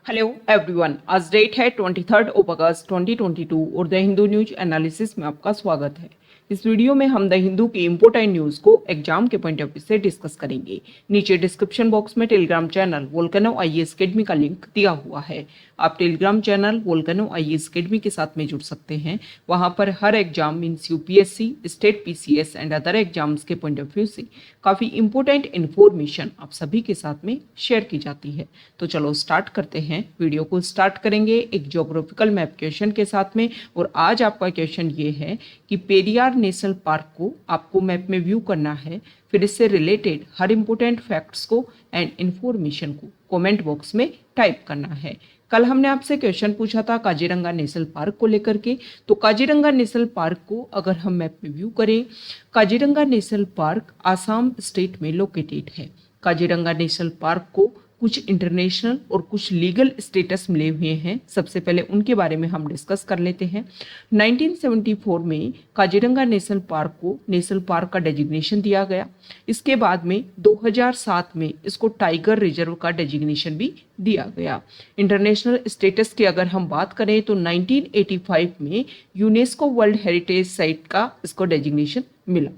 Hello everyone, आज date है 23 अगस्त 2022 और द हिंदू न्यूज एनालिसिस में आपका स्वागत है। इस वीडियो में हम द हिंदू की इंपोर्टेंट न्यूज़ को एग्जाम के पॉइंट ऑफ व्यू से डिस्कस करेंगे। नीचे डिस्क्रिप्शन बॉक्स में telegram channel volcano IAS academy का लिंक दिया हुआ है। आप telegram channel volcano IAS academy के साथ में जुड़ सकते हैं। वहां पर हर exam means UPSC, state PCS and other exams के पॉइंट ऑफ व्यू से काफ़ी इंपॉर्टेंट इन्फॉर्मेशन आप सभी के साथ में शेयर की जाती है। तो चलो स्टार्ट करते हैं। वीडियो को स्टार्ट करेंगे एक ज्योग्राफिकल मैप क्वेश्चन के साथ में। और आज आपका क्वेश्चन ये है कि पेरियार नेशनल पार्क को आपको मैप में व्यू करना है, फिर इससे रिलेटेड हर इंपॉर्टेंट फैक्ट्स को एंड इंफॉर्मेशन को कमेंट बॉक्स में टाइप करना है। कल हमने आपसे क्वेश्चन पूछा था काजीरंगा नेशनल पार्क को लेकर के। तो काजीरंगा नेशनल पार्क को अगर हम मैप में व्यू करें, Kaziranga national park Assam state में लोकेटेड है। काजीरंगा नेशनल पार्क को कुछ इंटरनेशनल और कुछ लीगल स्टेटस मिले हुए हैं। सबसे पहले उनके बारे में हम डिस्कस कर लेते हैं। 1974 में काजीरंगा नेशनल पार्क को नेशनल पार्क का डेजिग्नेशन दिया गया। इसके बाद में 2007 में इसको टाइगर रिजर्व का डेजिग्नेशन भी दिया गया। इंटरनेशनल स्टेटस की अगर हम बात करें तो 1985 में यूनेस्को वर्ल्ड हेरिटेज साइट का इसको डेजिग्नेशन मिला।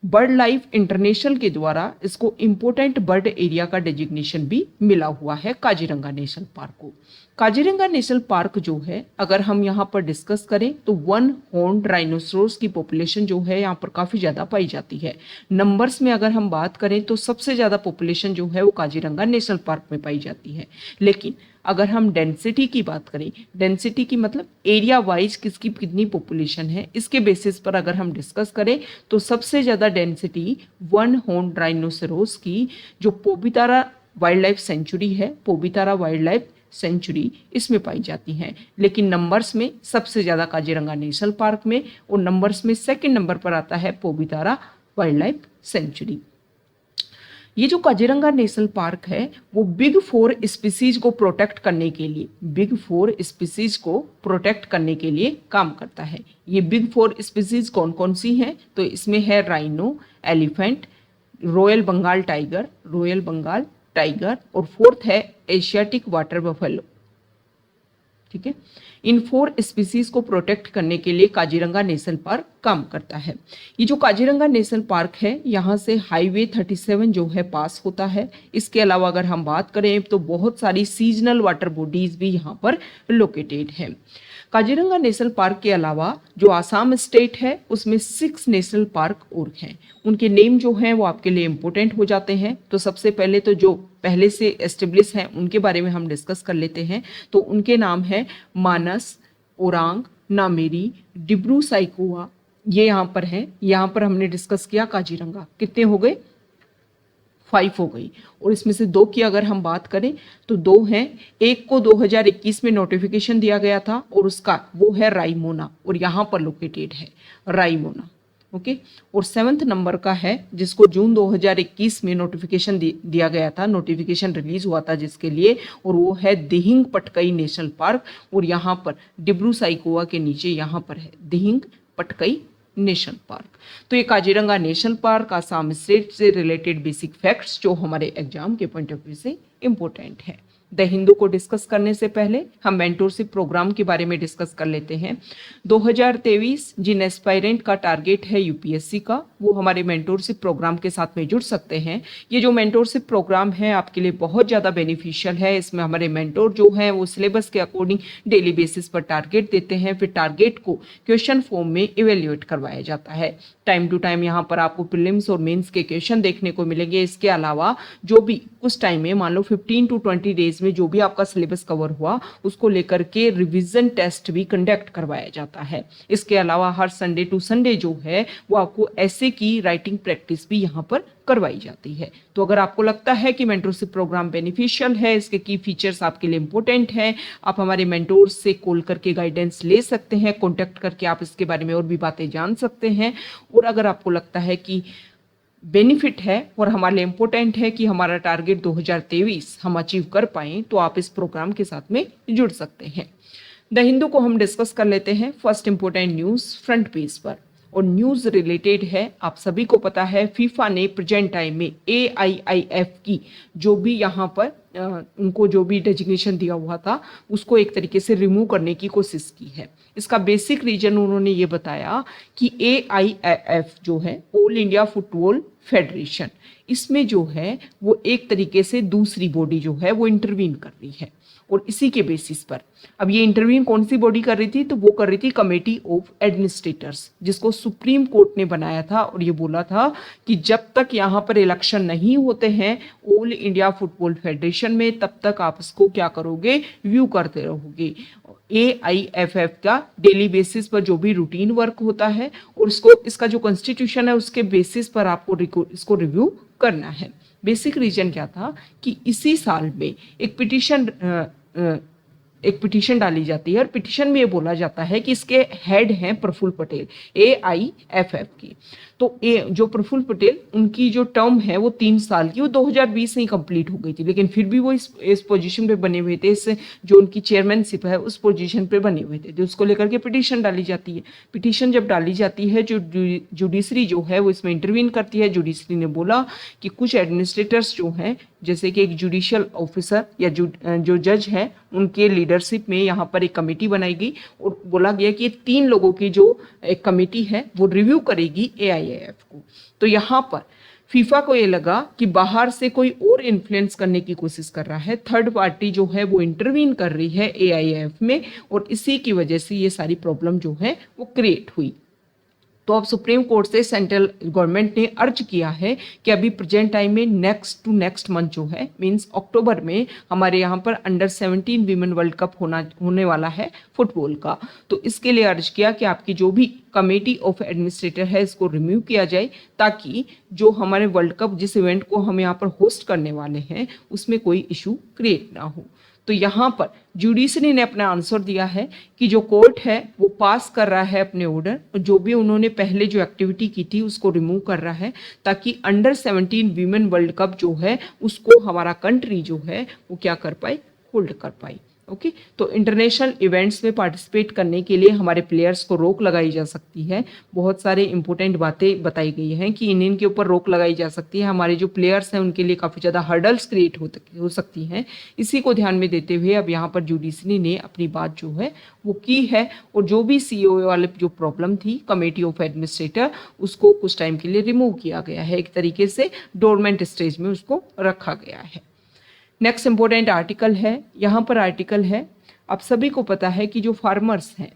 बर्ड लाइफ इंटरनेशनल के द्वारा इसको इम्पोर्टेंट बर्ड एरिया का डेजिग्नेशन भी मिला हुआ है काजीरंगा नेशनल पार्क को। काजीरंगा नेशनल पार्क जो है, अगर हम यहाँ पर डिस्कस करें तो वन हॉर्न्ड राइनोसोरस की पॉपुलेशन जो है यहाँ पर काफ़ी ज़्यादा पाई जाती है। नंबर्स में अगर हम बात करें तो सबसे ज़्यादा पॉपुलेशन जो है वो काजीरंगा नेशनल पार्क में पाई जाती है। लेकिन अगर हम डेंसिटी की बात करें, डेंसिटी की मतलब एरिया वाइज किसकी कितनी पॉपुलेशन है, इसके बेसिस पर अगर हम डिस्कस करें तो सबसे ज़्यादा डेंसिटी वन हॉर्न्ड राइनोसेरोस की जो पोबितारा वाइल्ड लाइफ सेंचुरी है, पोबितारा वाइल्ड लाइफ सेंचुरी, इसमें पाई जाती हैं। लेकिन नंबर्स में सबसे ज़्यादा काजीरंगा नेशनल पार्क में, और नंबर्स में सेकंड नंबर पर आता है पोबितारा वाइल्ड लाइफ सेंचुरी। ये जो काजीरंगा नेशनल पार्क है वो बिग फोर स्पीसीज को प्रोटेक्ट करने के लिए, बिग फोर स्पीसीज को प्रोटेक्ट करने के लिए काम करता है। ये बिग फोर स्पीसीज कौन कौन सी हैं? तो इसमें है rhino, elephant, royal Bengal tiger, royal Bengal tiger, और फोर्थ है एशियाटिक वाटर बफेलो। ठीक है, इन 4 स्पीसीज को प्रोटेक्ट करने के लिए काजीरंगा नेशनल पार्क काम करता है। ये जो काजीरंगा नेशनल पार्क है, यहाँ से हाईवे 37 जो है पास होता है। इसके अलावा अगर हम बात करें तो बहुत सारी सीजनल वाटर बॉडीज भी यहाँ पर लोकेटेड है। काजीरंगा नेशनल पार्क के अलावा जो आसाम स्टेट है उसमें 6 नेशनल पार्क और हैं। उनके नेम जो हैं वो आपके लिए इम्पोर्टेंट हो जाते हैं। तो सबसे पहले तो जो पहले से एस्टेब्लिश हैं उनके बारे में हम डिस्कस कर लेते हैं। तो उनके नाम है मानस, ओरांग, नामेरी, डिब्रू साइकोवा, ये यहाँ पर हैं। यहाँ पर हमने डिस्कस किया काजीरंगा। कितने हो गए? 5 हो गई। और इसमें से 2 की अगर हम बात करें तो 2 हैं। एक को 2021 में नोटिफिकेशन दिया गया था और उसका वो है रायमोना, और यहाँ पर लोकेटेड है रायमोना। ओके, और 7th नंबर का है जिसको जून 2021 में नोटिफिकेशन दिया गया था, नोटिफिकेशन रिलीज हुआ था जिसके लिए, और वो है दिहिंग पटकई नेशनल पार्क। और यहाँ पर डिब्रू साइकोवा के नीचे यहाँ पर है दिहिंग पटकई नेशनल पार्क। तो ये Kaziranga national park Assam state से रिलेटेड बेसिक फैक्ट्स जो हमारे एग्जाम के पॉइंट ऑफ व्यू से इंपॉर्टेंट है। द हिंदू को डिस्कस करने से पहले हम मेंटोरशिप प्रोग्राम के बारे में डिस्कस कर लेते हैं। 2023 जिन एस्पायरेंट का टारगेट है यूपीएससी का, वो हमारे मेंटोरशिप प्रोग्राम के साथ में जुड़ सकते हैं। ये जो मेंटोरशिप प्रोग्राम है आपके लिए बहुत ज़्यादा बेनिफिशियल है। इसमें हमारे मेंटोर जो हैं वो सिलेबस के अकॉर्डिंग डेली बेसिस पर टारगेट देते हैं। फिर टारगेट को क्वेश्चन फॉर्म में इवेल्युएट करवाया जाता है। टाइम टू टाइम यहाँ पर आपको प्रीलिम्स और मेंस के क्वेश्चन देखने को मिलेंगे। इसके अलावा जो भी कुछ टाइम में, मान लो 15 to 20 डेज में जो भी आपका सिलेबस कवर हुआ उसको लेकर के रिवीजन टेस्ट भी कंडक्ट करवाया जाता है। इसके अलावा हर संडे टू संडे जो है वो आपको ऐसे की राइटिंग प्रैक्टिस भी यहाँ पर करवाई जाती है। तो अगर आपको लगता है कि मेंटोरशिप प्रोग्राम बेनिफिशियल है, इसके की फीचर्स आपके लिए इंपॉर्टेंट हैं, आप हमारे मेंटोर से कॉल करके गाइडेंस ले सकते हैं, कॉन्टैक्ट करके आप इसके बारे में और भी बातें जान सकते हैं। और अगर आपको लगता है कि बेनिफिट है और हमारे लिए इम्पोर्टेंट है कि हमारा टारगेट 2023 हम अचीव कर पाएँ, तो आप इस प्रोग्राम के साथ में जुड़ सकते हैं। द हिंदू को हम डिस्कस कर लेते हैं। First important news front page पर, और न्यूज़ रिलेटेड है। आप सभी को पता है फीफा ने प्रेजेंट टाइम में AIIF की जो भी यहाँ पर उनको जो भी डेजिग्नेशन दिया हुआ था उसको एक तरीके से रिमूव करने की कोशिश की है। इसका बेसिक रीजन उन्होंने ये बताया कि AIFF जो है, ऑल इंडिया फुटबॉल फेडरेशन, इसमें जो है वो एक तरीके से दूसरी बॉडी जो है वो इंटरवीन कर रही है, और इसी के बेसिस पर अब ये इंटरवीन कौन सी बॉडी कर रही थी, तो वो कर रही थी कमेटी ऑफ एडमिनिस्ट्रेटर्स, जिसको सुप्रीम कोर्ट ने बनाया था और ये बोला था कि जब तक यहाँ पर इलेक्शन नहीं होते हैं ऑल इंडिया फुटबॉल फेडरेशन में, तब तक आप इसको क्या करोगे, व्यू करते रहोगे। AIFF का डेली बेसिस पर जो भी रूटीन वर्क होता है और इसका जो कॉन्स्टिट्यूशन है उसके बेसिस पर आपको इसको रिव्यू करना है। बेसिक रीजन क्या था कि इसी साल में एक पिटीशन डाली जाती है और पिटीशन में ये बोला जाता है कि इसके हेड हैं प्रफुल्ल पटेल, AIFF की। तो जो प्रफुल्ल पटेल, उनकी जो टर्म है वो 3 साल की, वो 2020 में ही कंप्लीट हो गई थी, लेकिन फिर भी वो इस पोजीशन पे बने हुए थे, इस जो उनकी चेयरमैनशिप है उस पोजीशन पे बने हुए थे। तो उसको लेकर के पिटीशन डाली जाती है। पिटीशन जब डाली जाती है, जो जुडिशरी जो है वो इसमें इंटरवीन करती है। जुडिशरी ने बोला कि कुछ एडमिनिस्ट्रेटर्स जो हैं, जैसे कि एक जुडिशियल ऑफिसर या जो जज है, उनके लीडरशिप में यहाँ पर एक कमेटी बनाई गई और बोला गया कि ये 3 लोगों की जो एक कमेटी है वो रिव्यू करेगी AIFF को। तो यहाँ पर फीफा को ये लगा कि बाहर से कोई और इन्फ्लुएंस करने की कोशिश कर रहा है, थर्ड पार्टी जो है वो इंटरवीन कर रही है AIFF में, और इसी की वजह से ये सारी प्रॉब्लम जो है वो क्रिएट हुई। तो अब सुप्रीम कोर्ट से सेंट्रल गवर्नमेंट ने अर्ज किया है कि अभी प्रेजेंट टाइम में नेक्स्ट मंथ जो है, मींस अक्टूबर में हमारे यहाँ पर अंडर-17 वीमेन वर्ल्ड कप होने वाला है फुटबॉल का। तो इसके लिए अर्ज किया कि आपकी जो भी कमेटी ऑफ एडमिनिस्ट्रेटर है इसको रिमूव किया जाए, ताकि जो हमारे वर्ल्ड कप जिस इवेंट को हम यहाँ पर होस्ट करने वाले हैं उसमें कोई इशू क्रिएट ना हो। तो यहाँ पर जुडिशरी ने अपना आंसर दिया है कि जो कोर्ट है वो पास कर रहा है अपने ऑर्डर, और जो भी उन्होंने पहले जो एक्टिविटी की थी उसको रिमूव कर रहा है, ताकि अंडर-17 वीमेन वर्ल्ड कप जो है उसको हमारा कंट्री जो है वो क्या कर पाए, होल्ड कर पाए। ओके, तो इंटरनेशनल इवेंट्स में पार्टिसिपेट करने के लिए हमारे प्लेयर्स को रोक लगाई जा सकती है। बहुत सारे इंपॉर्टेंट बातें बताई गई हैं कि इनके ऊपर रोक लगाई जा सकती है। हमारे जो प्लेयर्स हैं उनके लिए काफ़ी ज़्यादा हर्डल्स क्रिएट हो सकती हैं। इसी को ध्यान में देते हुए अब यहाँ पर जुडिशरी ने अपनी बात जो है वो की है, और जो भी CEO वाले जो प्रॉब्लम थी कमेटी ऑफ एडमिनिस्ट्रेटर, उसको कुछ टाइम के लिए रिमूव किया गया है, एक तरीके से डोरमेंट स्टेज में उसको रखा गया है। नेक्स्ट इंपॉर्टेंट आर्टिकल है, यहाँ पर आर्टिकल है, आप सभी को पता है कि जो फार्मर्स हैं,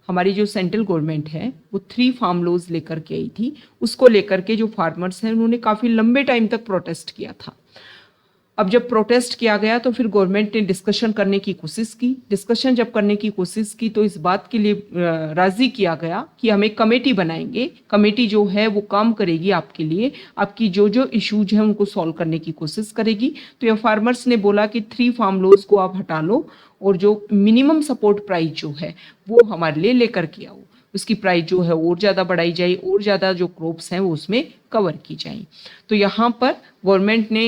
हमारी जो सेंट्रल गवर्नमेंट है वो 3 फार्म लॉज लेकर के आई थी। उसको लेकर के जो फार्मर्स हैं उन्होंने काफ़ी लंबे टाइम तक प्रोटेस्ट किया था। अब जब प्रोटेस्ट किया गया तो फिर गवर्नमेंट ने डिस्कशन करने की कोशिश की। डिस्कशन जब करने की कोशिश की तो इस बात के लिए राज़ी किया गया कि हम एक कमेटी बनाएंगे। कमेटी जो है वो काम करेगी आपके लिए, आपकी जो इश्यूज हैं उनको सॉल्व करने की कोशिश करेगी। तो ये फार्मर्स ने बोला कि 3 फार्म लॉज को आप हटा लो, और जो मिनिमम सपोर्ट प्राइस जो है वो हमारे लिए लेकर के आओ, उसकी प्राइस जो है और ज़्यादा बढ़ाई जाए, और ज़्यादा जो क्रॉप्स हैं वो उसमें कवर की जाए। तो यहाँ पर गवर्नमेंट ने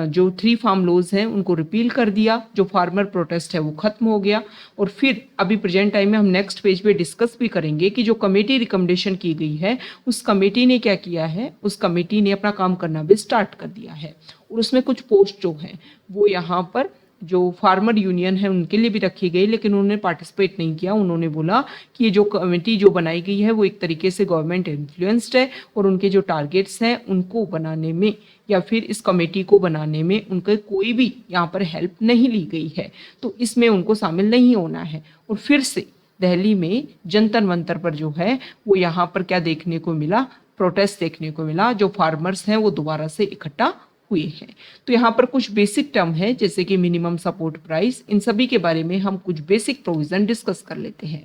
जो 3 फार्म लॉज हैं उनको रिपील कर दिया, जो फार्मर प्रोटेस्ट है वो खत्म हो गया। और फिर अभी प्रेजेंट टाइम में हम नेक्स्ट पेज पे डिस्कस भी करेंगे कि जो कमेटी रिकमेंडेशन की गई है उस कमेटी ने क्या किया है, उस कमेटी ने अपना काम करना भी स्टार्ट कर दिया है, और उसमें कुछ पोस्ट जो हैं वो यहाँ पर जो फार्मर यूनियन है उनके लिए भी रखी गई, लेकिन उन्होंने पार्टिसिपेट नहीं किया। उन्होंने बोला कि ये जो कमेटी जो बनाई गई है वो एक तरीके से गवर्नमेंट इन्फ्लुएंस्ड है, और उनके जो टारगेट्स हैं उनको बनाने में या फिर इस कमेटी को बनाने में उनके कोई भी यहाँ पर हेल्प नहीं ली गई है, तो इसमें उनको शामिल नहीं होना है। और फिर से दिल्ली में जंतर मंतर पर जो है वो यहाँ पर क्या देखने को मिला, प्रोटेस्ट देखने को मिला। जो फार्मर्स हैं वो दोबारा से इकट्ठा हुए हैं। तो यहाँ पर कुछ बेसिक टर्म है जैसे कि मिनिमम सपोर्ट प्राइस, इन सभी के बारे में हम कुछ बेसिक प्रोविजन डिस्कस कर लेते हैं।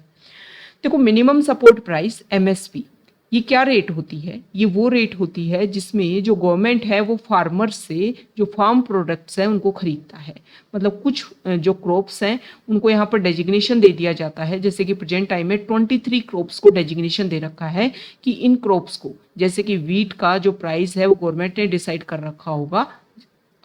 देखो, मिनिमम सपोर्ट प्राइस MSP ये क्या रेट होती है, ये वो रेट होती है जिसमें जो गवर्नमेंट है वो फार्मर्स से जो फार्म प्रोडक्ट्स हैं उनको खरीदता है। मतलब कुछ जो क्रॉप्स हैं उनको यहाँ पर डेजिग्नेशन दे दिया जाता है, जैसे कि प्रेजेंट टाइम में 23 क्रॉप्स को डेजिग्नेशन दे रखा है कि इन क्रॉप्स को, जैसे कि वीट का जो प्राइस है वो गवर्नमेंट ने डिसाइड कर रखा होगा,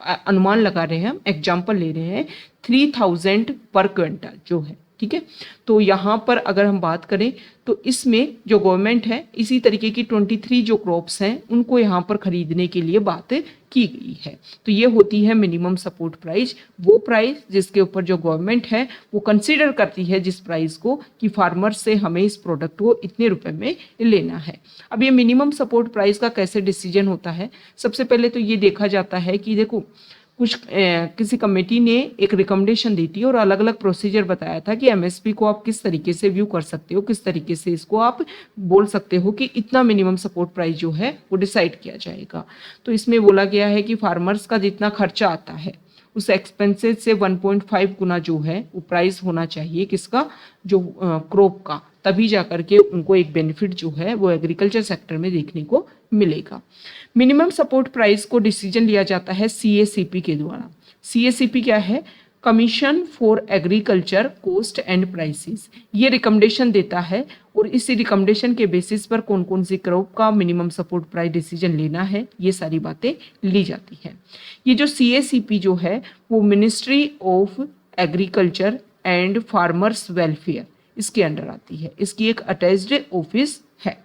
अनुमान लगा रहे हैं हम, एग्जाम्पल ले रहे हैं, 3000 पर क्विंटल जो है ठीक है। तो यहाँ पर अगर हम बात करें तो इसमें जो गवर्नमेंट है इसी तरीके की 23 जो क्रॉप्स हैं उनको यहाँ पर खरीदने के लिए बात की गई है। तो ये होती है मिनिमम सपोर्ट प्राइस, वो प्राइस जिसके ऊपर जो गवर्नमेंट है वो कंसीडर करती है जिस प्राइस को कि फार्मर से हमें इस प्रोडक्ट को इतने रुपए में लेना है। अब ये मिनिमम सपोर्ट प्राइस का कैसे डिसीजन होता है, सबसे पहले तो ये देखा जाता है कि देखो किसी कमेटी ने एक रिकमेंडेशन दी थी और अलग अलग प्रोसीजर बताया था कि एमएसपी को आप किस तरीके से व्यू कर सकते हो, किस तरीके से इसको आप बोल सकते हो कि इतना मिनिमम सपोर्ट प्राइस जो है वो डिसाइड किया जाएगा। तो इसमें बोला गया है कि फार्मर्स का जितना खर्चा आता है उस एक्सपेंसेस से 1.5 गुना जो है वो प्राइस होना चाहिए किसका, जो क्रॉप का, तभी जाकर के उनको एक बेनिफिट जो है वो एग्रीकल्चर सेक्टर में देखने को मिलेगा। मिनिमम सपोर्ट प्राइस को डिसीजन लिया जाता है सीएसीपी के द्वारा। सीएसीपी क्या है, commission for agriculture cost and prices. ये रिकमेंडेशन देता है और इसी रिकमेंडेशन के बेसिस पर कौन कौन सी क्रॉप का मिनिमम सपोर्ट प्राइस डिसीजन लेना है ये सारी बातें ली जाती है। ये जो सीएसीपी जो है वो ministry of agriculture and farmers welfare इसके अंडर आती है, इसकी एक अटैच्ड ऑफिस है।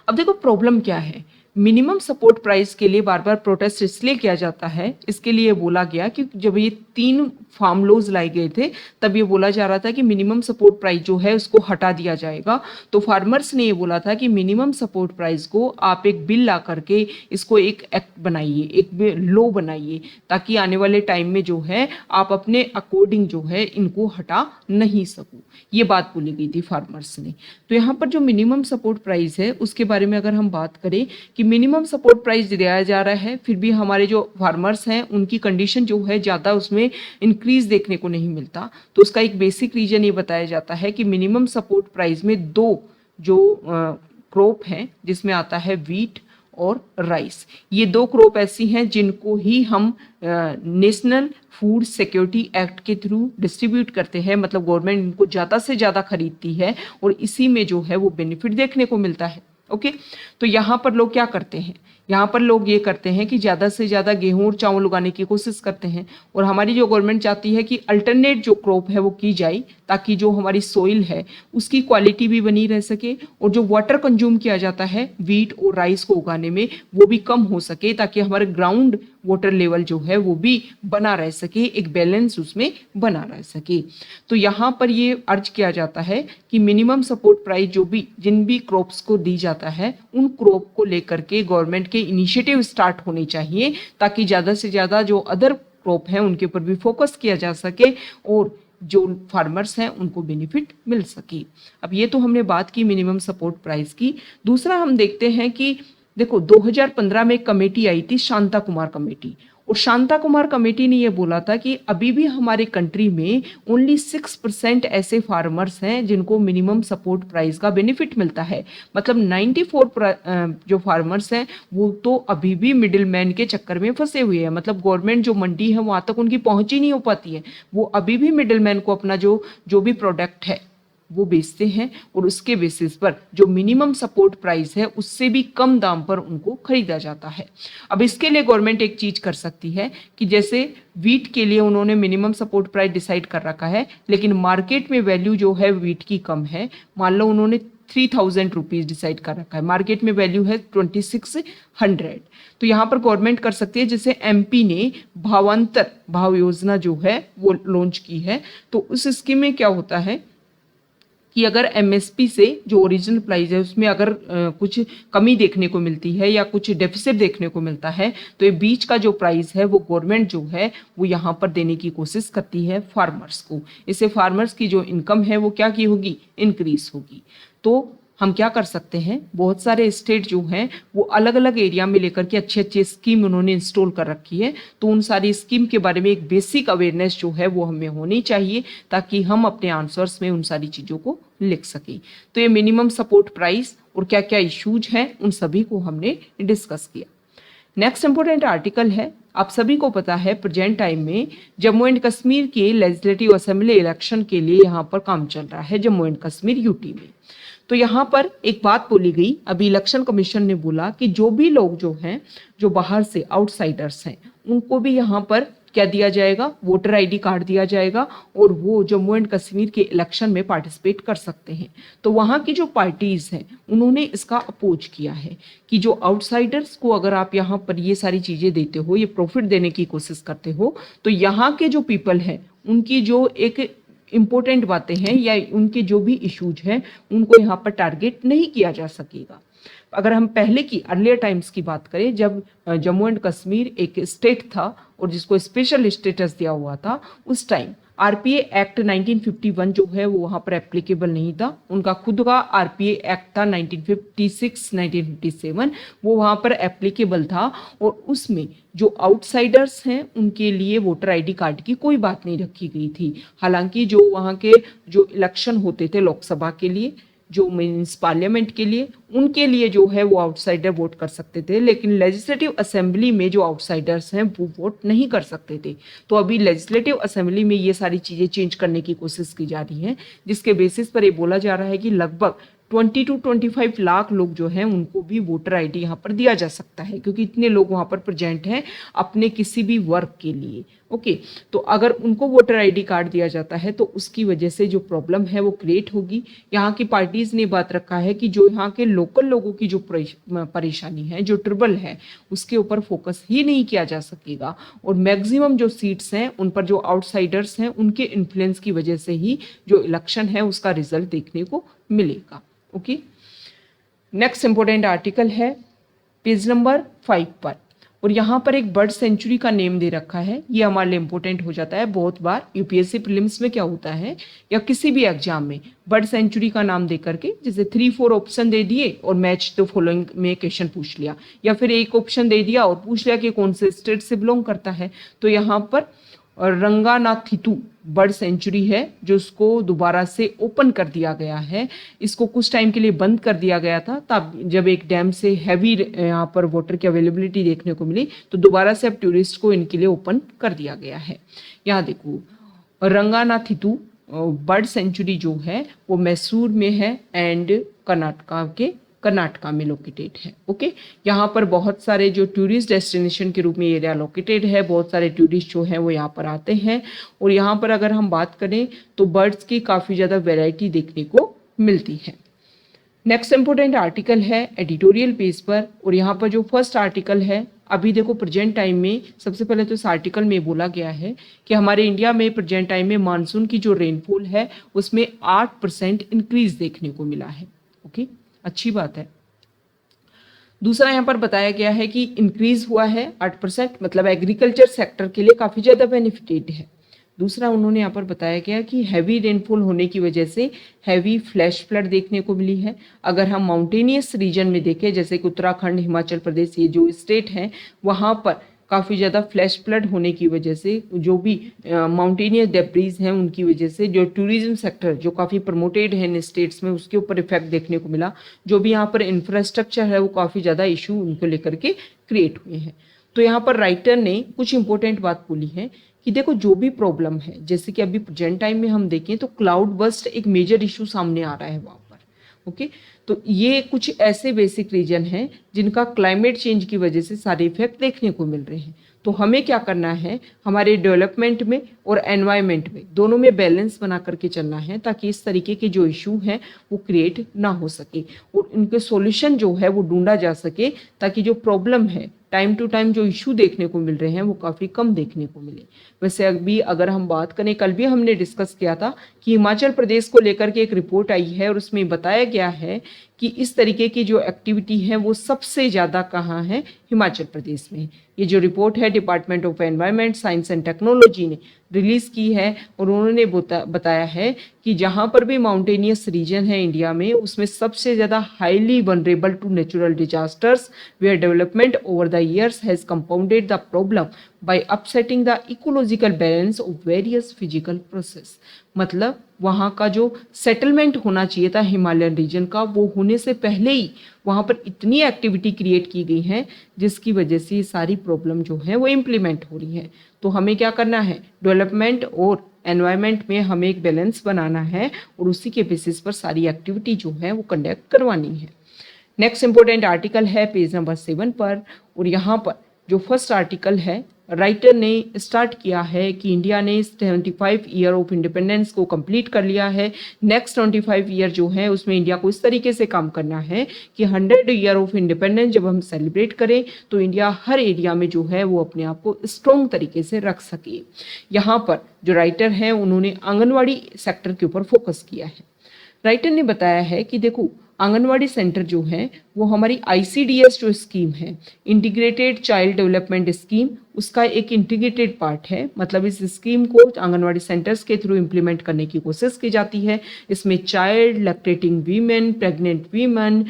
अब देखो प्रॉब्लम क्या है, मिनिमम सपोर्ट प्राइस के लिए बार बार प्रोटेस्ट इसलिए किया जाता है, इसके लिए बोला गया कि जब ये 3 फार्म लॉज लाए गए थे तब ये बोला जा रहा था कि मिनिमम सपोर्ट प्राइस जो है उसको हटा दिया जाएगा। तो फार्मर्स ने ये बोला था कि मिनिमम सपोर्ट प्राइस को आप एक बिल ला करके इसको एक एक्ट बनाइए, एक लॉ बनाइए, ताकि आने वाले टाइम में जो है आप अपने अकॉर्डिंग जो है इनको हटा नहीं सको। ये बात बोली गई थी फार्मर्स ने। तो यहाँ पर जो मिनिमम सपोर्ट प्राइस है उसके बारे में अगर हम बात करें कि मिनिमम सपोर्ट प्राइस दिया जा रहा है, फिर भी हमारे जो फार्मर्स हैं उनकी कंडीशन जो है ज़्यादा उसमें इंक्रीज देखने को नहीं मिलता। तो उसका एक बेसिक रीजन ये बताया जाता है कि मिनिमम सपोर्ट प्राइस में 2 जो क्रॉप हैं जिसमें आता है वीट और राइस, ये 2 क्रॉप ऐसी हैं जिनको ही हम नेशनल फूड सिक्योरिटी एक्ट के थ्रू डिस्ट्रीब्यूट करते हैं, मतलब गवर्नमेंट इनको ज़्यादा से ज़्यादा खरीदती है और इसी में जो है वो बेनिफिट देखने को मिलता है। ओके, तो यहाँ पर लोग क्या करते हैं, यहाँ पर लोग ये करते हैं कि ज़्यादा से ज़्यादा गेहूं और चावल उगाने की कोशिश करते हैं और हमारी जो गवर्नमेंट चाहती है कि अल्टरनेट जो क्रॉप है वो की जाए ताकि जो हमारी सोइल है उसकी क्वालिटी भी बनी रह सके और जो वाटर कंज्यूम किया जाता है वीट और राइस को उगाने में वो भी कम हो सके, ताकि हमारे ग्राउंड वाटर लेवल जो है वो भी बना रह सके, एक बैलेंस उसमें बना रह सके। तो यहाँ पर ये अर्ज किया जाता है कि मिनिमम सपोर्ट प्राइस जो भी जिन भी क्रॉप्स को दी जाता है उन क्रॉप को लेकर के गवर्नमेंट के इनिशिएटिव स्टार्ट होने चाहिए, ताकि ज़्यादा से ज़्यादा जो अदर क्रॉप हैं उनके ऊपर भी फोकस किया जा सके और जो फार्मर्स हैं उनको बेनिफिट मिल सके। अब ये तो हमने बात की मिनिमम सपोर्ट प्राइस की। दूसरा हम देखते हैं कि देखो 2015 में एक कमेटी आई थी, शांता कुमार कमेटी, और शांता कुमार कमेटी ने ये बोला था कि अभी भी हमारे कंट्री में ओनली 6% ऐसे फार्मर्स हैं जिनको मिनिमम सपोर्ट प्राइस का बेनिफिट मिलता है। मतलब 94 जो फार्मर्स हैं वो तो अभी भी मिडिल मैन के चक्कर में फंसे हुए हैं, मतलब गवर्नमेंट जो मंडी है वहाँ तक उनकी पहुँच ही नहीं हो पाती है, वो अभी भी मिडिल मैन को अपना जो भी प्रोडक्ट है वो बेचते हैं और उसके बेसिस पर जो मिनिमम सपोर्ट प्राइस है उससे भी कम दाम पर उनको खरीदा जाता है। अब इसके लिए गवर्नमेंट एक चीज कर सकती है कि जैसे वीट के लिए उन्होंने मिनिमम सपोर्ट प्राइस डिसाइड कर रखा है, लेकिन मार्केट में वैल्यू जो है वीट की कम है, मान लो उन्होंने 3000 रुपीज डिसाइड कर रखा है, मार्केट में वैल्यू है 2600, तो यहाँ पर गवर्नमेंट कर सकती है, जैसे एमपी ने भावांतर भाव योजना जो है वो लॉन्च की है। तो उस स्कीम में क्या होता है कि अगर एमएसपी से जो ओरिजिनल प्राइस है उसमें अगर कुछ कमी देखने को मिलती है या कुछ डेफिसिट देखने को मिलता है तो ये बीच का जो प्राइस है वो गवर्नमेंट जो है वो यहाँ पर देने की कोशिश करती है फार्मर्स को। इससे फार्मर्स की जो इनकम है वो क्या की होगी, इंक्रीज होगी। तो हम क्या कर सकते हैं, बहुत सारे स्टेट जो हैं वो अलग अलग एरिया में लेकर के अच्छे अच्छे स्कीम उन्होंने इंस्टॉल कर रखी है, तो उन सारी स्कीम के बारे में एक बेसिक अवेयरनेस जो है वो हमें होनी चाहिए ताकि हम अपने आंसर्स में उन सारी चीज़ों को लिख सकें। तो ये मिनिमम सपोर्ट प्राइस और क्या क्या इश्यूज हैं उन सभी को हमने डिस्कस किया। नेक्स्ट इंपॉर्टेंट आर्टिकल है, आप सभी को पता है प्रेजेंट टाइम में जम्मू एंड कश्मीर के लेजिस्लेटिव असेंबली इलेक्शन के लिए यहाँ पर काम चल रहा है जम्मू एंड कश्मीर यूटी में। तो यहाँ पर एक बात बोली गई, अभी इलेक्शन कमीशन ने बोला कि जो भी लोग जो हैं जो बाहर से आउटसाइडर्स हैं उनको भी यहाँ पर क्या दिया जाएगा, वोटर आईडी कार्ड दिया जाएगा और वो जम्मू एंड कश्मीर के इलेक्शन में पार्टिसिपेट कर सकते हैं। तो वहाँ की जो पार्टीज हैं उन्होंने इसका अपोज किया है कि जो आउटसाइडर्स को अगर आप यहाँ पर ये सारी चीज़ें देते हो, ये प्रॉफिट देने की कोशिश करते हो, तो यहाँ के जो पीपल हैं उनकी जो एक इम्पोर्टेंट बातें हैं या उनके जो भी इश्यूज हैं उनको यहाँ पर टारगेट नहीं किया जा सकेगा। अगर हम पहले की अर्लियर टाइम्स की बात करें, जब जम्मू एंड कश्मीर एक स्टेट था और जिसको स्पेशल स्टेटस दिया हुआ था, उस टाइम आरपीए एक्ट 1951 जो है वो वहाँ पर एप्लीकेबल नहीं था। उनका खुद का आरपीए एक्ट था 1956 1957, वो वहाँ पर एप्लीकेबल था और उसमें जो आउटसाइडर्स हैं उनके लिए वोटर आईडी कार्ड की कोई बात नहीं रखी गई थी। हालांकि जो वहाँ के जो इलेक्शन होते थे लोकसभा के लिए, जो मीन्स पार्लियामेंट के लिए, उनके लिए जो है वो आउटसाइडर वोट कर सकते थे, लेकिन लेजिस्लेटिव असेंबली में जो आउटसाइडर्स हैं वो वोट नहीं कर सकते थे। तो अभी लेजिस्लेटिव असेंबली में ये सारी चीज़ें चेंज करने की कोशिश की जा रही है, जिसके बेसिस पर ये बोला जा रहा है कि लगभग 20 to 25 लाख लोग जो हैं उनको भी वोटर आईडी यहाँ पर दिया जा सकता है, क्योंकि इतने लोग वहाँ पर प्रेजेंट हैं अपने किसी भी वर्क के लिए। ओके, तो अगर उनको वोटर आईडी कार्ड दिया जाता है तो उसकी वजह से जो प्रॉब्लम है वो क्रिएट होगी। यहाँ की पार्टीज ने बात रखा है कि जो यहाँ के लोकल लोगों की जो परेशानी है, जो ट्रबल है, उसके ऊपर फोकस ही नहीं किया जा सकेगा और मैक्सिमम जो सीट्स हैं उन पर जो आउटसाइडर्स हैं उनके इन्फ्लुएंस की वजह से ही जो इलेक्शन है उसका रिजल्ट देखने को मिलेगा। ओके, नेक्स्ट इंपॉर्टेंट आर्टिकल है पेज नंबर 5 पर, और यहाँ पर एक बर्ड सेंचुरी का नेम दे रखा है। ये हमारे लिए इंपॉर्टेंट हो जाता है बहुत बार। यूपीएससी प्रीलिम्स में क्या होता है या किसी भी एग्जाम में बर्ड सेंचुरी का नाम दे करके जैसे 3-4 ऑप्शन दे दिए और मैच द फॉलोइंग में क्वेश्चन पूछ लिया, या फिर एक ऑप्शन दे दिया और पूछ लिया कि कौन से स्टेट से बिलोंग करता है। तो यहाँ पर रंगानाथितु बर्ड सेंचुरी है जो उसको दोबारा से ओपन कर दिया गया है। इसको कुछ टाइम के लिए बंद कर दिया गया था, तब जब एक डैम से हैवी यहाँ पर वाटर की अवेलेबिलिटी देखने को मिली तो दोबारा से अब टूरिस्ट को इनके लिए ओपन कर दिया गया है। यहाँ देखो, रंगानाथितु बर्ड सेंचुरी जो है वो मैसूर में है एंड कर्नाटका में लोकेटेड है। ओके, यहाँ पर बहुत सारे जो टूरिस्ट डेस्टिनेशन के रूप में एरिया लोकेटेड है, बहुत सारे टूरिस्ट जो हैं वो यहाँ पर आते हैं और यहाँ पर अगर हम बात करें तो बर्ड्स की काफ़ी ज़्यादा वैरायटी देखने को मिलती है। नेक्स्ट इंपॉर्टेंट आर्टिकल है एडिटोरियल पेज पर, और यहाँ पर जो फर्स्ट आर्टिकल है, अभी देखो प्रेजेंट टाइम में सबसे पहले तो इस आर्टिकल में बोला गया है कि हमारे इंडिया में प्रेजेंट टाइम में मानसून की जो रेनफॉल है उसमें 8% इंक्रीज देखने को मिला है। ओके, अच्छी बात है। दूसरा यहाँ पर बताया गया है कि इंक्रीज हुआ है 8%, मतलब एग्रीकल्चर सेक्टर के लिए काफ़ी ज़्यादा बेनिफिटेड है। दूसरा उन्होंने यहाँ पर बताया गया कि हैवी रेनफॉल होने की वजह से हैवी फ्लैश फ्लड देखने को मिली है। अगर हम माउंटेनियस रीजन में देखें जैसे कि उत्तराखंड, हिमाचल प्रदेश, ये जो स्टेट हैं वहाँ पर काफ़ी ज़्यादा फ्लैश फ्लड होने की वजह से जो भी माउंटेनियस डेब्रीज हैं उनकी वजह से जो टूरिज्म सेक्टर जो काफ़ी प्रमोटेड है इन स्टेट्स में उसके ऊपर इफेक्ट देखने को मिला। जो भी यहाँ पर इंफ्रास्ट्रक्चर है वो काफ़ी ज़्यादा इशू उनको लेकर के क्रिएट हुए हैं। तो यहाँ पर राइटर ने कुछ इंपॉर्टेंट बात बोली है कि देखो जो भी प्रॉब्लम है, जैसे कि अभी प्रेजेंट टाइम में हम देखें तो क्लाउड बर्स्ट एक मेजर इशू सामने आ रहा है वहाँ पर। ओके, तो ये कुछ ऐसे बेसिक रीजन हैं जिनका क्लाइमेट चेंज की वजह से सारे इफेक्ट देखने को मिल रहे हैं। तो हमें क्या करना है, हमारे डेवलपमेंट में और एनवायरनमेंट में दोनों में बैलेंस बना करके चलना है ताकि इस तरीके के जो इशू हैं वो क्रिएट ना हो सके और इनके सॉल्यूशन जो है वो ढूंढा जा सके, ताकि जो प्रॉब्लम है टाइम टू टाइम जो इशू देखने को मिल रहे हैं वो काफ़ी कम देखने को मिले। वैसे अभी अगर हम बात करें, कल भी हमने डिस्कस किया था कि हिमाचल प्रदेश को लेकर के एक रिपोर्ट आई है और उसमें बताया गया है कि इस तरीके की जो एक्टिविटी है वो सबसे ज़्यादा कहाँ है, हिमाचल प्रदेश में। ये जो रिपोर्ट है department of environment science and technology ने रिलीज़ की है और उन्होंने बताया है कि जहाँ पर भी माउंटेनियस रीजन है इंडिया में उसमें सबसे ज़्यादा highly vulnerable to natural disasters where development over the years has compounded the problem by upsetting the ecological balance of various physical process. मतलब वहाँ का जो सेटलमेंट होना चाहिए था हिमालयन रीजन का, वो होने से पहले ही वहाँ पर इतनी एक्टिविटी क्रिएट की गई है जिसकी वजह से ये सारी प्रॉब्लम जो है वो इम्प्लीमेंट हो रही है। तो हमें क्या करना है, डेवलपमेंट और एनवायरनमेंट में हमें एक बैलेंस बनाना है और उसी के बेसिस पर सारी एक्टिविटी जो है वो कंडक्ट करवानी है। नेक्स्ट इंपॉर्टेंट आर्टिकल है पेज नंबर 7 पर, और यहाँ पर जो फर्स्ट आर्टिकल है राइटर ने स्टार्ट किया है कि इंडिया ने 75 ईयर ऑफ इंडिपेंडेंस को कंप्लीट कर लिया है। नेक्स्ट 25 ईयर जो है उसमें इंडिया को इस तरीके से काम करना है कि 100 ईयर ऑफ इंडिपेंडेंस जब हम सेलिब्रेट करें तो इंडिया हर एरिया में जो है वो अपने आप को स्ट्रॉन्ग तरीके से रख सके। यहाँ पर जो राइटर हैं उन्होंने आंगनवाड़ी सेक्टर के ऊपर फोकस किया है। राइटर ने बताया है कि देखो आंगनवाड़ी सेंटर जो है वो हमारी ICDS जो स्कीम है, इंटीग्रेटेड चाइल्ड डेवलपमेंट स्कीम, उसका एक इंटीग्रेटेड पार्ट है। मतलब इस स्कीम को आंगनवाड़ी सेंटर्स के थ्रू इम्प्लीमेंट करने की कोशिश की जाती है। इसमें child, lactating women, pregnant women,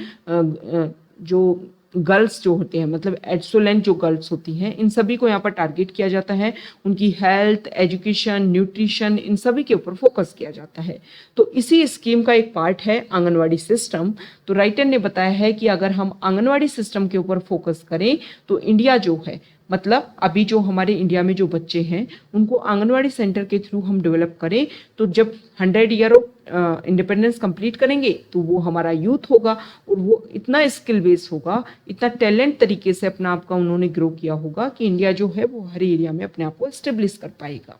जो गर्ल्स जो होते हैं मतलब एडोलेंट जो गर्ल्स होती हैं, इन सभी को यहाँ पर टारगेट किया जाता है। उनकी हेल्थ, एजुकेशन, न्यूट्रिशन, इन सभी के ऊपर फोकस किया जाता है। तो इसी स्कीम का एक पार्ट है आंगनवाड़ी सिस्टम। तो राइटर ने बताया है कि अगर हम आंगनवाड़ी सिस्टम के ऊपर फोकस करें तो इंडिया जो है मतलब अभी जो हमारे इंडिया में जो बच्चे हैं उनको आंगनवाड़ी सेंटर के थ्रू हम डेवलप करें तो जब 100 ईयर ऑफ इंडिपेंडेंस कंप्लीट करेंगे तो वो हमारा यूथ होगा और वो इतना स्किल बेस होगा, इतना टैलेंट तरीके से अपना आप का उन्होंने ग्रो किया होगा कि इंडिया जो है वो हर एरिया में अपने आप को एस्टेब्लिश कर पाएगा।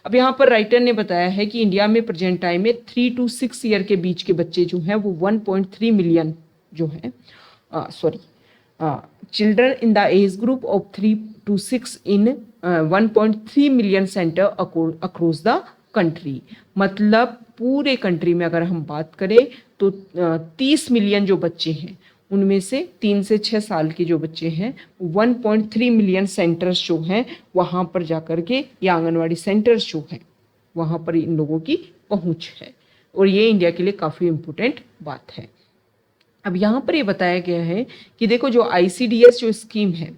अब यहाँ पर राइटर ने बताया है कि इंडिया में प्रेजेंट टाइम में 3 to 6 ईयर के बीच के बच्चे जो हैं वो 1.3 मिलियन जो है children in the age group of 3 to 6 in 1.3 million center across the country। मतलब पूरे कंट्री में अगर हम बात करें तो 30 मिलियन जो बच्चे हैं उनमें से 3 से 6 साल के जो बच्चे हैं 1.3 मिलियन सेंटर्स जो हैं वहाँ पर जाकर के या आंगनवाड़ी सेंटर्स जो हैं वहाँ पर इन लोगों की पहुँच है और ये इंडिया के लिए काफ़ी इम्पोर्टेंट बात है। अब यहाँ पर ये बताया गया है कि देखो जो ICDS जो स्कीम है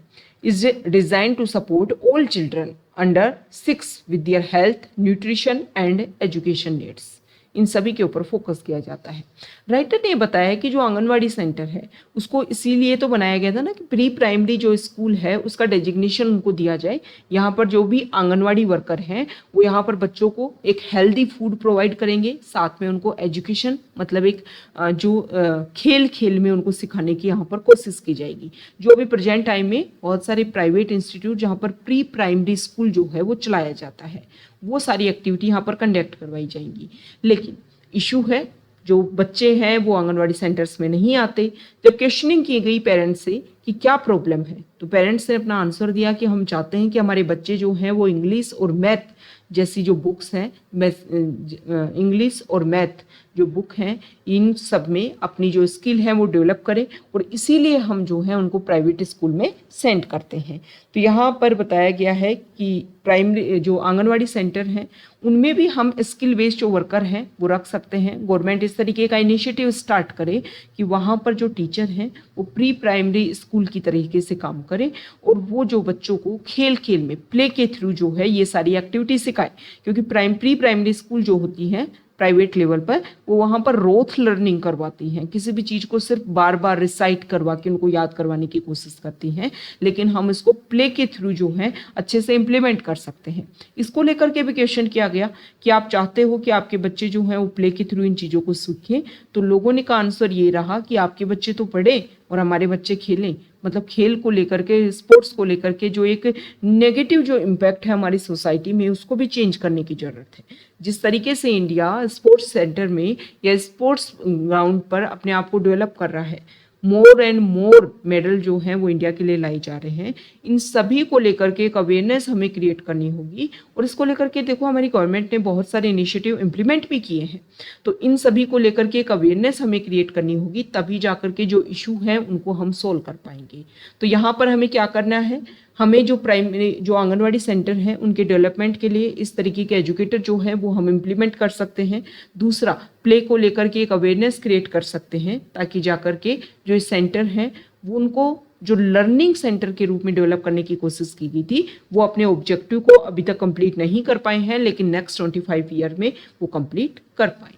is design to support all children under 6 with their health, nutrition and education needs. इन सभी के ऊपर फोकस किया जाता है। राइटर ने बताया कि जो आंगनवाड़ी सेंटर है उसको इसीलिए तो बनाया गया था ना कि प्री प्राइमरी जो स्कूल है उसका डेजिग्नेशन उनको दिया जाए। यहाँ पर जो भी आंगनवाड़ी वर्कर हैं वो यहाँ पर बच्चों को एक हेल्दी फूड प्रोवाइड करेंगे, साथ में उनको एजुकेशन मतलब एक जो खेल खेल में उनको सिखाने की यहाँ पर कोशिश की जाएगी। जो अभी प्रेजेंट टाइम में बहुत सारे प्राइवेट इंस्टीट्यूट जहाँ पर प्री प्राइमरी स्कूल जो है वो चलाया जाता है वो सारी एक्टिविटी यहाँ पर कंडक्ट करवाई जाएंगी। लेकिन इशू है जो बच्चे हैं वो आंगनवाड़ी सेंटर्स में नहीं आते। जब क्वेश्चनिंग की गई पेरेंट्स से कि क्या प्रॉब्लम है तो पेरेंट्स ने अपना आंसर दिया कि हम चाहते हैं कि हमारे बच्चे जो हैं वो इंग्लिश और मैथ जैसी जो बुक्स हैं, इंग्लिश और मैथ जो बुक हैं इन सब में अपनी जो स्किल है वो डेवलप करें और इसीलिए हम जो है उनको प्राइवेट स्कूल में सेंड करते हैं। तो यहाँ पर बताया गया है कि प्राइमरी जो आंगनवाड़ी सेंटर हैं उनमें भी हम स्किल बेस्ड जो वर्कर हैं वो रख सकते हैं। गवर्नमेंट इस तरीके का इनिशिएटिव स्टार्ट करे कि वहाँ पर जो टीचर हैं वो प्री प्राइमरी स्कूल की तरीके से काम करें और वो जो बच्चों को खेल खेल में प्ले के थ्रू जो है ये सारी एक्टिविटी सिखाए। क्योंकि प्री प्राइमरी स्कूल जो होती हैं प्राइवेट लेवल पर वो वहाँ पर रोथ लर्निंग करवाती हैं, किसी भी चीज़ को सिर्फ बार बार रिसाइट करवा के उनको याद करवाने की कोशिश करती हैं। लेकिन हम इसको प्ले के थ्रू जो है अच्छे से इम्प्लीमेंट कर सकते हैं। इसको लेकर के भी क्वेश्चन किया गया कि आप चाहते हो कि आपके बच्चे जो हैं वो प्ले के थ्रू इन चीज़ों को सीखें। तो लोगों ने का आंसर ये रहा कि आपके बच्चे तो पढ़े और हमारे बच्चे खेलें। मतलब खेल को लेकर के, स्पोर्ट्स को लेकर के जो एक नेगेटिव जो इम्पैक्ट है हमारी सोसाइटी में उसको भी चेंज करने की ज़रूरत है। जिस तरीके से इंडिया स्पोर्ट्स सेंटर में या स्पोर्ट्स ग्राउंड पर अपने आप को डेवलप कर रहा है, मोर एंड मोर मेडल जो हैं वो इंडिया के लिए लाए जा रहे हैं। इन सभी को लेकर के एक अवेयरनेस हमें क्रिएट करनी होगी और इसको लेकर के देखो हमारी गवर्नमेंट ने बहुत सारे इनिशिएटिव इम्प्लीमेंट भी किए हैं। तो इन सभी को लेकर के एक अवेयरनेस हमें क्रिएट करनी होगी, तभी जाकर के जो इशू हैं उनको हम सोल्व कर पाएंगे। तो यहाँ पर हमें क्या करना है, हमें जो प्राइमरी जो आंगनवाड़ी सेंटर हैं उनके डेवलपमेंट के लिए इस तरीके के एजुकेटर जो हैं वो हम इम्प्लीमेंट कर सकते हैं। दूसरा, प्ले को लेकर के एक अवेयरनेस क्रिएट कर सकते हैं ताकि जाकर के जो ये सेंटर हैं वो उनको जो लर्निंग सेंटर के रूप में डेवलप करने की कोशिश की गई थी वो अपने ऑब्जेक्टिव को अभी तक कंप्लीट नहीं कर पाए हैं, लेकिन नेक्स्ट 25 ईयर में वो कंप्लीट कर पाए।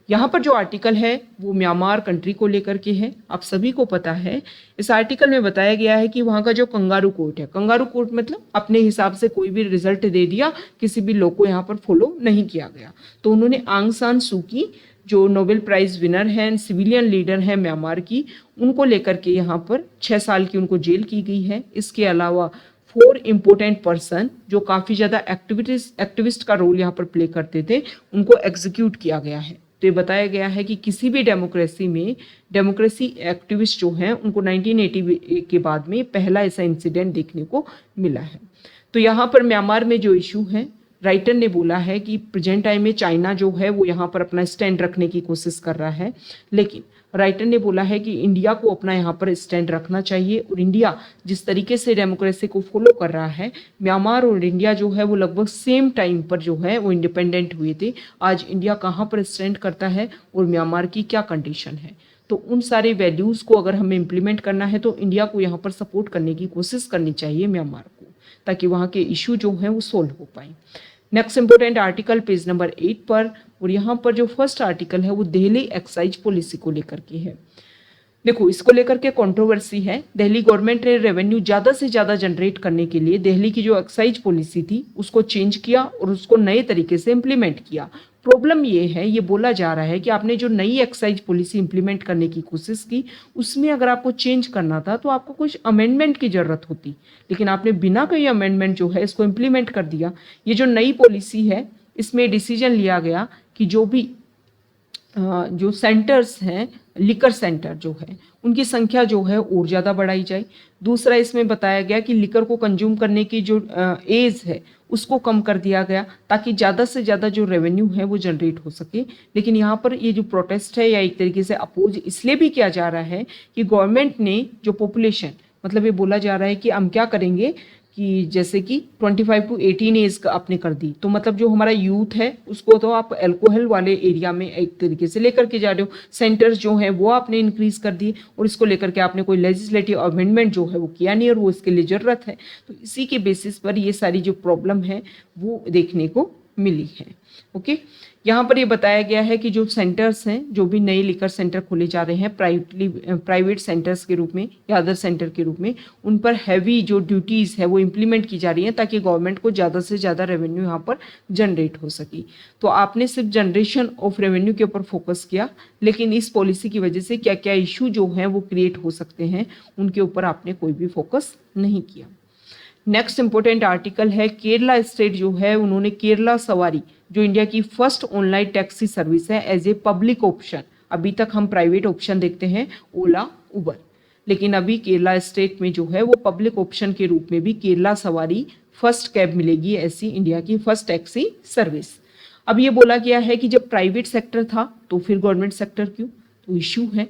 यहाँ पर जो आर्टिकल है वो म्यांमार कंट्री को लेकर के है। आप सभी को पता है इस आर्टिकल में बताया गया है कि वहाँ का जो कंगारू कोर्ट है, कंगारू कोर्ट मतलब अपने हिसाब से कोई भी रिजल्ट दे दिया, किसी भी लॉ को यहाँ पर फॉलो नहीं किया गया। तो उन्होंने आंग सान सू की जो नोबेल प्राइज विनर हैं, सिविलियन लीडर हैं म्यांमार की, उनको लेकर के यहाँ पर 6 साल की उनको जेल की गई है। इसके अलावा 4 इम्पोर्टेंट पर्सन जो काफ़ी ज़्यादा एक्टिविस्ट का रोल यहाँ पर प्ले करते थे, उनको एग्जीक्यूट किया गया है। तो ये बताया गया है कि किसी भी डेमोक्रेसी में डेमोक्रेसी एक्टिविस्ट जो हैं उनको 1980 के बाद में पहला ऐसा इंसिडेंट देखने को मिला है। तो यहाँ पर म्यांमार में जो इशू है, राइटर ने बोला है कि प्रेजेंट टाइम में चाइना जो है वो यहाँ पर अपना स्टैंड रखने की कोशिश कर रहा है, लेकिन राइटर ने बोला है कि इंडिया को अपना यहाँ पर स्टैंड रखना चाहिए। और इंडिया जिस तरीके से डेमोक्रेसी को फॉलो कर रहा है, म्यांमार और इंडिया जो है वो लगभग सेम टाइम पर जो है वो इंडिपेंडेंट हुए थे। आज इंडिया कहाँ पर स्टैंड करता है और म्यांमार की क्या कंडीशन है, तो उन सारे वैल्यूज़ को अगर हमें इम्प्लीमेंट करना है तो इंडिया को यहाँ पर सपोर्ट करने की कोशिश करनी चाहिए म्यांमार को, ताकि वहाँ के इशू जो हैं वो सोल्व हो पाए। Next important article page number 8 पर, और यहाँ पर जो फर्स्ट आर्टिकल है वो दिल्ली एक्साइज पॉलिसी को लेकर के है। देखो, इसको लेकर के कंट्रोवर्सी है। दिल्ली गवर्नमेंट ने रेवेन्यू ज़्यादा से ज़्यादा जनरेट करने के लिए दिल्ली की जो एक्साइज पॉलिसी थी उसको चेंज किया और उसको नए तरीके से इम्प्लीमेंट किया। प्रॉब्लम ये है, ये बोला जा रहा है कि आपने जो नई एक्साइज पॉलिसी इंप्लीमेंट करने की कोशिश की, उसमें अगर आपको चेंज करना था तो आपको कुछ अमेंडमेंट की ज़रूरत होती, लेकिन आपने बिना कोई अमेंडमेंट जो है इसको इम्प्लीमेंट कर दिया। ये जो नई पॉलिसी है इसमें डिसीजन लिया गया कि जो सेंटर्स हैं, लिकर सेंटर जो है उनकी संख्या जो है और ज़्यादा बढ़ाई जाए। दूसरा, इसमें बताया गया कि लिकर को कंज्यूम करने की जो एज है उसको कम कर दिया गया, ताकि ज़्यादा से ज़्यादा जो रेवेन्यू है वो जनरेट हो सके। लेकिन यहाँ पर ये जो प्रोटेस्ट है या एक तरीके से अपोज इसलिए भी किया जा रहा है कि गवर्नमेंट ने जो पॉपुलेशन, मतलब ये बोला जा रहा है कि हम क्या करेंगे कि जैसे कि 25 to 18 एज का आपने कर दी, तो मतलब जो हमारा यूथ है उसको तो आप अल्कोहल वाले एरिया में एक तरीके से लेकर के जा रहे हो। सेंटर्स जो हैं वो आपने इंक्रीज कर दिए और इसको लेकर के आपने कोई लेजिस्लेटिव अमेंडमेंट जो है वो किया नहीं, और वो इसके लिए ज़रूरत है। तो इसी के बेसिस पर ये सारी जो प्रॉब्लम है वो देखने को मिली है। ओके, यहाँ पर ये बताया गया है कि जो सेंटर्स हैं, जो भी नए लिकर सेंटर खोले जा रहे हैं प्राइवेट सेंटर्स के रूप में या अदर सेंटर के रूप में, उन पर हैवी जो ड्यूटीज़ है वो इम्प्लीमेंट की जा रही हैं, ताकि गवर्नमेंट को ज़्यादा से ज़्यादा रेवेन्यू यहाँ पर जनरेट हो सके। तो आपने सिर्फ जनरेशन ऑफ रेवेन्यू के ऊपर फोकस किया, लेकिन इस पॉलिसी की वजह से क्या क्या इशू जो हैं वो क्रिएट हो सकते हैं उनके ऊपर आपने कोई भी फोकस नहीं किया। नेक्स्ट इंपॉर्टेंट आर्टिकल है, केरला स्टेट जो है उन्होंने केरला सवारी जो इंडिया की फर्स्ट ऑनलाइन टैक्सी सर्विस है एज ए पब्लिक ऑप्शन, अभी तक हम प्राइवेट ऑप्शन देखते हैं ओला उबर, लेकिन अभी केरला स्टेट में जो है वो पब्लिक ऑप्शन के रूप में भी केरला सवारी फर्स्ट कैब मिलेगी, ऐसी इंडिया की फर्स्ट टैक्सी सर्विस। अब ये बोला गया है कि जब प्राइवेट सेक्टर था तो फिर गवर्नमेंट सेक्टर क्यों, तो इशू है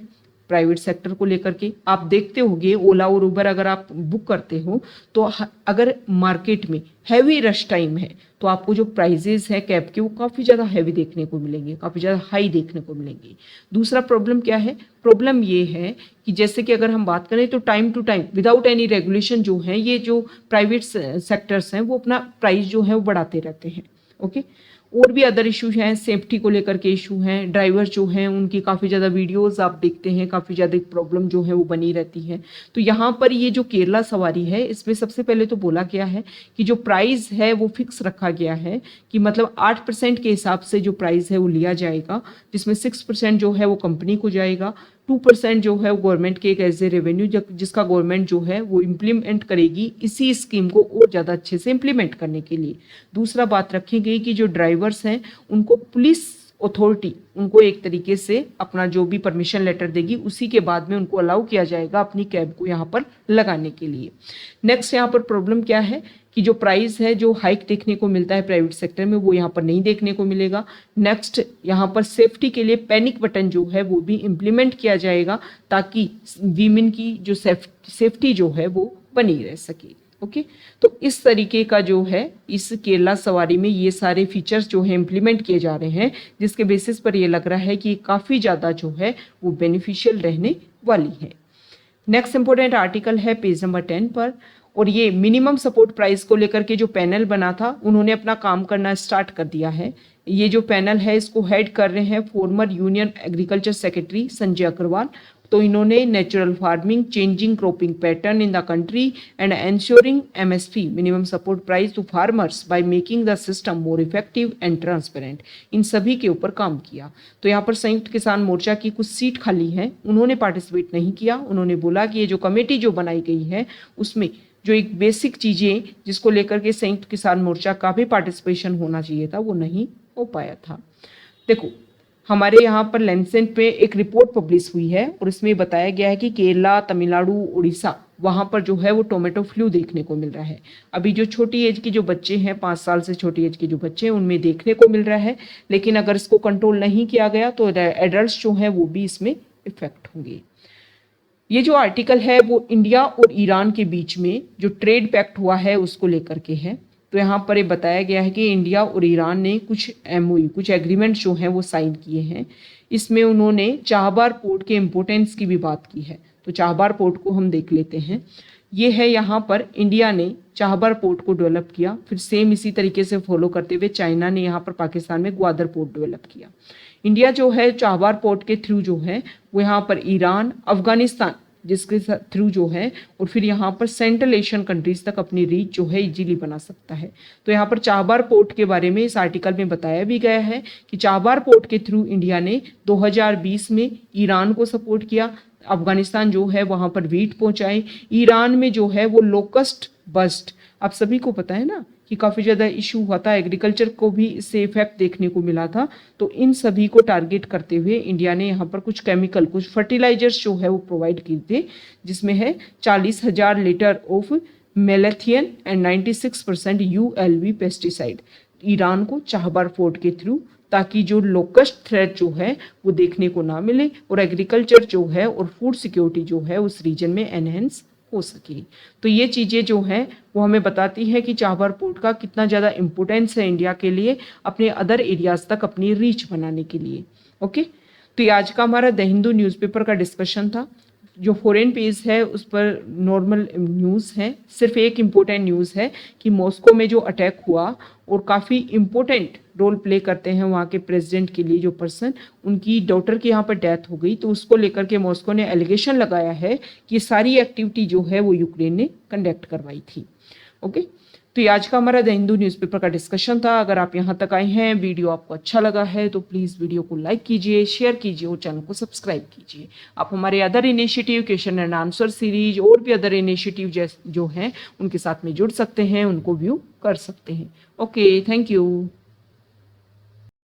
प्राइवेट सेक्टर को लेकर के। आप देखते होंगे ओला और उबर अगर आप बुक करते हो तो अगर मार्केट में हैवी रश टाइम है तो आपको जो प्राइजेस है कैब के वो काफ़ी ज़्यादा हैवी देखने को मिलेंगे, काफ़ी ज़्यादा हाई देखने को मिलेंगे। दूसरा प्रॉब्लम क्या है, प्रॉब्लम ये है कि जैसे कि अगर हम बात करें तो time to time without any regulation जो है ये जो प्राइवेट सेक्टर्स हैं वो अपना प्राइस जो है वो बढ़ाते रहते हैं। ओके, और भी अदर इशू हैं, सेफ्टी को लेकर के इशू हैं, ड्राइवर जो हैं उनकी काफ़ी ज़्यादा वीडियोस आप देखते हैं, काफ़ी ज़्यादा प्रॉब्लम जो है वो बनी रहती है। तो यहाँ पर ये जो केरला सवारी है इसमें सबसे पहले तो बोला गया है कि जो प्राइस है वो फिक्स रखा गया है कि मतलब 8% के हिसाब से जो प्राइस है वो लिया जाएगा, जिसमें 6% जो है वो कंपनी को जाएगा, 2% जो है वो गवर्नमेंट के एक एज ए रेवेन्यू जिसका गवर्नमेंट जो है वो इम्प्लीमेंट करेगी इसी स्कीम को और ज़्यादा अच्छे से इम्प्लीमेंट करने के लिए। दूसरा बात रखी गई कि जो ड्राइवर्स हैं उनको पुलिस अथॉरिटी उनको एक तरीके से अपना जो भी परमिशन लेटर देगी उसी के बाद में उनको अलाउ किया जाएगा अपनी कैब को यहाँ पर लगाने के लिए। नेक्स्ट यहाँ पर प्रॉब्लम क्या है कि जो प्राइस है जो हाइक देखने को मिलता है प्राइवेट सेक्टर में वो यहाँ पर नहीं देखने को मिलेगा। नेक्स्ट यहाँ पर सेफ्टी के लिए पैनिक बटन जो है वो भी इम्प्लीमेंट किया जाएगा ताकि वीमेन की जो सेफ्टी जो है वो बनी रह सके। ओके, तो इस तरीके का जो है इस केरला सवारी में ये सारे फीचर्स जो है इम्प्लीमेंट किए जा रहे हैं, जिसके बेसिस पर ये लग रहा है कि काफ़ी ज़्यादा जो है वो बेनिफिशियल रहने वाली है। नेक्स्ट इंपॉर्टेंट आर्टिकल है पेज नंबर 10 पर, और ये मिनिमम सपोर्ट प्राइस को लेकर के जो पैनल बना था उन्होंने अपना काम करना स्टार्ट कर दिया है। ये जो पैनल है इसको हेड कर रहे हैं former union agriculture secretary Sanjay Agarwal. तो इन्होंने natural farming, changing cropping pattern in the country and ensuring MSP minimum support price to farmers by making the system more effective and transparent, इन सभी के ऊपर काम किया। तो यहाँ पर संयुक्त किसान मोर्चा की कुछ सीट खाली हैं, उन्होंने पार्टिसिपेट नहीं किया। उन्होंने बोला कि ये जो कमेटी जो बनाई गई है उसमें जो एक बेसिक चीज़ें जिसको लेकर के संयुक्त किसान मोर्चा का भी पार्टिसिपेशन होना चाहिए था वो नहीं हो पाया था। देखो हमारे यहाँ पर लैंसेट पे एक रिपोर्ट पब्लिश हुई है और इसमें बताया गया है कि केरला, तमिलनाडु, उड़ीसा वहाँ पर जो है वो टोमेटो फ्लू देखने को मिल रहा है। अभी जो छोटी एज के जो बच्चे हैं, 5 साल से छोटी एज के जो बच्चे हैं, उनमें देखने को मिल रहा है। लेकिन अगर इसको कंट्रोल नहीं किया गया तो एडल्ट जो हैं वो भी इसमें इफेक्ट होंगे। ये जो आर्टिकल है वो इंडिया और ईरान के बीच में जो ट्रेड पैक्ट हुआ है उसको लेकर के है। तो यहाँ पर ये बताया गया है कि इंडिया और ईरान ने कुछ एमओयू, कुछ एग्रीमेंट जो हैं वो साइन किए हैं। इसमें उन्होंने चाहबार पोर्ट के इम्पोर्टेंस की भी बात की है। तो चाहबार पोर्ट को हम देख लेते हैं। ये है यहाँ पर इंडिया ने चाहबार पोर्ट को डेवलप किया, फिर सेम इसी तरीके से फॉलो करते हुए चाइना ने यहाँ पर पाकिस्तान में ग्वादर पोर्ट डेवलप किया। इंडिया जो है चाहबार पोर्ट के थ्रू जो है वो यहाँ पर ईरान, अफगानिस्तान जिसके थ्रू जो है और फिर यहाँ पर सेंट्रल एशियन कंट्रीज तक अपनी रीच जो है इजीली बना सकता है। तो यहाँ पर चाहबार पोर्ट के बारे में इस आर्टिकल में बताया भी गया है कि चाहबार पोर्ट के थ्रू इंडिया ने 2020 में ईरान को सपोर्ट किया। अफगानिस्तान जो है वहाँ पर वीट पहुँचाए। ईरान में जो है वो लोकस्ट बस्ट, आप सभी को पता है ना कि काफ़ी ज़्यादा इशू हुआ था, एग्रीकल्चर को भी इससे इफेक्ट देखने को मिला था। तो इन सभी को टारगेट करते हुए इंडिया ने यहाँ पर कुछ केमिकल, कुछ फर्टिलाइजर्स जो है वो प्रोवाइड किए थे, जिसमें है 40,000 litre of malathion and 96% ULV pesticide Iran को चाहबार पोर्ट के थ्रू, ताकि जो लोकस्ट थ्रेट जो है वो देखने को ना मिले और एग्रीकल्चर जो है और फूड सिक्योरिटी जो है उस रीजन में एनहेंस हो सके। तो ये चीज़ें जो हैं वो हमें बताती है कि चाहबार पोर्ट का कितना ज़्यादा इम्पोर्टेंस है इंडिया के लिए अपने अदर एरियाज तक अपनी रीच बनाने के लिए। ओके, तो ये आज का हमारा द हिंदू न्यूज़पेपर का डिस्कशन था। जो फॉरेन पेज है उस पर नॉर्मल न्यूज़ है, सिर्फ एक इम्पोर्टेंट न्यूज़ है कि मॉस्को में जो अटैक हुआ और काफ़ी इम्पोर्टेंट रोल प्ले करते हैं वहाँ के प्रेसिडेंट के लिए जो पर्सन, उनकी डॉटर की यहाँ पर डेथ हो गई। तो उसको लेकर के मॉस्को ने एलिगेशन लगाया है कि सारी एक्टिविटी जो है वो यूक्रेन ने कंडक्ट करवाई थी। ओके, तो ये आज का हमारा द हिंदू न्यूज़पेपर का डिस्कशन था। अगर आप यहाँ तक आए हैं, वीडियो आपको अच्छा लगा है तो प्लीज़ वीडियो को लाइक कीजिए, शेयर कीजिए और चैनल को सब्सक्राइब कीजिए। आप हमारे other initiative, question and answer series और भी अदर इनिशिएटिव जो हैं उनके साथ में जुड़ सकते हैं, उनको व्यू कर सकते हैं। Okay, thank you.